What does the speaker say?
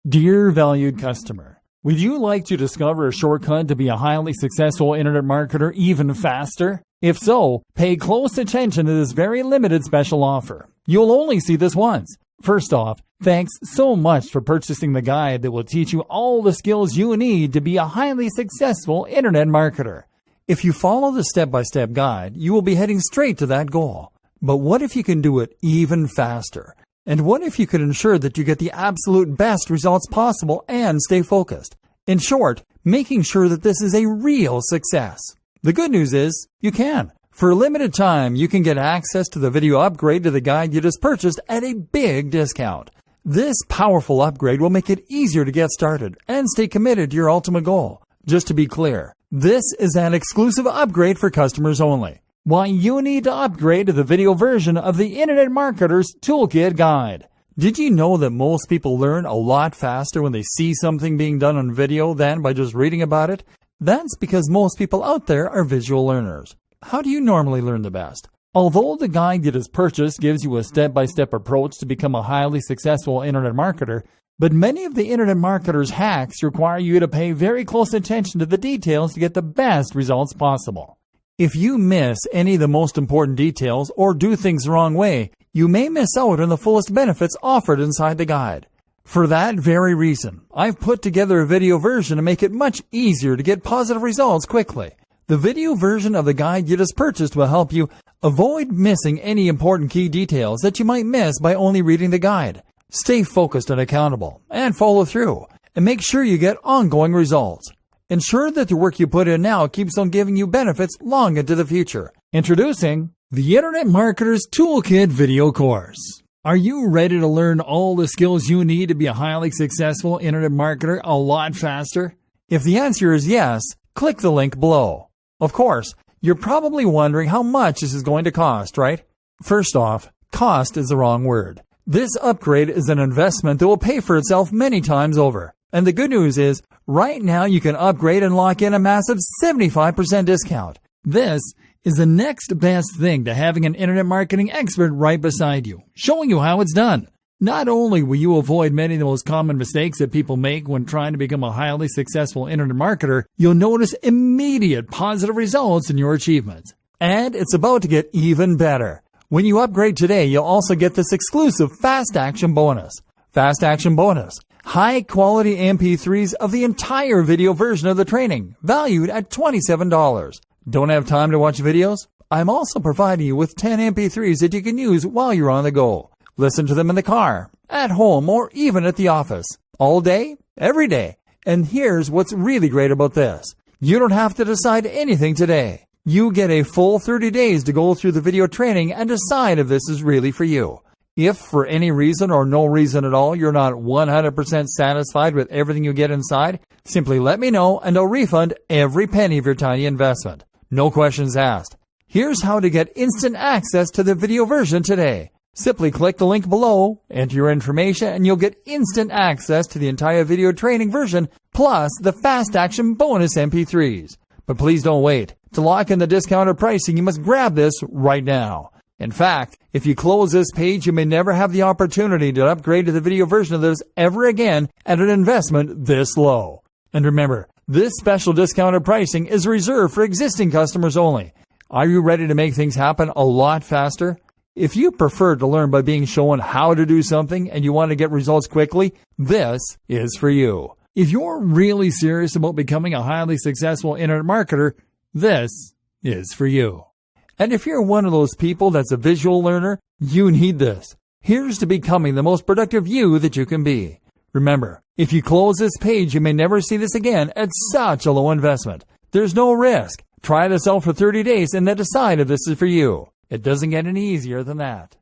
Dear valued customer, would you like to discover a shortcut to be a highly successful internet marketer even faster? If so, pay close attention to this very limited special offer. You'll only see this once. First off, thanks so much for purchasing the guide that will teach you all the skills you need to be a highly successful internet marketer. If you follow the step-by-step guide, you will be heading straight to that goal. But what if you can do it even faster? And what if you could ensure that you get the absolute best results possible and stay focused? In short, making sure that this is a real success. The good news is, you can. For a limited time, you can get access to the video upgrade to the guide you just purchased at a big discount. This powerful upgrade will make it easier to get started and stay committed to your ultimate goal. Just to be clear, this is an exclusive upgrade for customers only. Why you need to upgrade to the video version of the Internet Marketer's Toolkit Guide. Did you know that most people learn a lot faster when they see something being done on video than by just reading about it? That's because most people out there are visual learners. How do you normally learn the best? Although the guide you just purchased gives you a step-by-step approach to become a highly successful internet marketer, but many of the internet marketers' hacks require you to pay very close attention to the details to get the best results possible. If you miss any of the most important details or do things the wrong way, you may miss out on the fullest benefits offered inside the guide. For that very reason, I've put together a video version to make it much easier to get positive results quickly. The video version of the guide you just purchased will help you avoid missing any important key details that you might miss by only reading the guide. Stay focused and accountable, and follow through, and make sure you get ongoing results. Ensure that the work you put in now keeps on giving you benefits long into the future. Introducing the Internet Marketer's Toolkit video course. Are you ready to learn all the skills you need to be a highly successful internet marketer a lot faster? If the answer is yes, click the link below. Of course, you're probably wondering how much this is going to cost, right? First off, cost is the wrong word. This upgrade is an investment that will pay for itself many times over. And the good news is, right now you can upgrade and lock in a massive 75% discount. This is the next best thing to having an internet marketing expert right beside you, showing you how it's done. Not only will you avoid many of the most common mistakes that people make when trying to become a highly successful internet marketer, you'll notice immediate positive results in your achievements. And it's about to get even better. When you upgrade today, you'll also get this exclusive Fast Action bonus. Fast Action bonus. High-quality MP3s of the entire video version of the training, valued at $27. Don't have time to watch videos? I'm also providing you with 10 MP3s that you can use while you're on the go. Listen to them in the car, at home, or even at the office. All day, every day. And here's what's really great about this. You don't have to decide anything today. You get a full 30 days to go through the video training and decide if this is really for you. If for any reason or no reason at all you're not 100% satisfied with everything you get inside, simply let me know and I'll refund every penny of your tiny investment. No questions asked. Here's how to get instant access to the video version today. Simply click the link below, enter your information, and you'll get instant access to the entire video training version plus the Fast Action bonus MP3s. But please don't wait. To lock in the discounted pricing, you must grab this right now. In fact, if you close this page, you may never have the opportunity to upgrade to the video version of this ever again at an investment this low. And remember, this special discounted pricing is reserved for existing customers only. Are you ready to make things happen a lot faster? If you prefer to learn by being shown how to do something and you want to get results quickly, this is for you. If you're really serious about becoming a highly successful internet marketer, this is for you. And if you're one of those people that's a visual learner, you need this. Here's to becoming the most productive you that you can be. Remember, if you close this page, you may never see this again at such a low investment. There's no risk. Try this out for 30 days and then decide if this is for you. It doesn't get any easier than that.